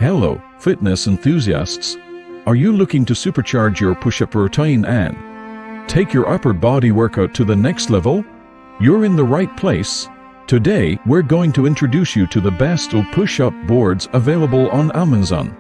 Hello, fitness enthusiasts. Are you looking to supercharge your push-up routine and take your upper body workout to the next level? You're in the right place. Today, we're going to introduce you to the best push-up boards available on Amazon.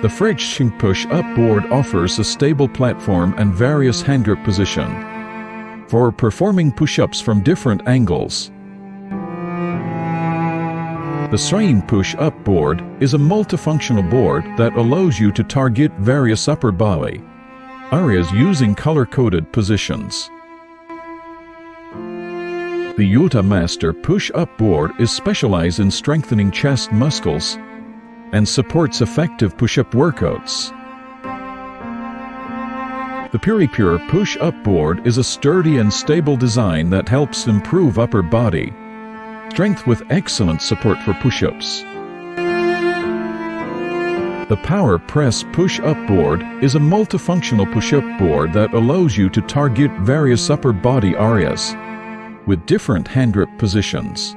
The FREJSQC push-up board offers a stable platform and various hand grip position for performing push-ups from different angles. The SRIEEM push-up board is a multifunctional board that allows you to target various upper body areas using color-coded positions. The Uota Master push-up board is specialized in strengthening chest muscles and supports effective push-up workouts. The PurelyPure push-up board is a sturdy and stable design that helps improve upper body strength with excellent support for push-ups. The Power Press push-up board is a multifunctional push-up board that allows you to target various upper body areas with different hand grip positions.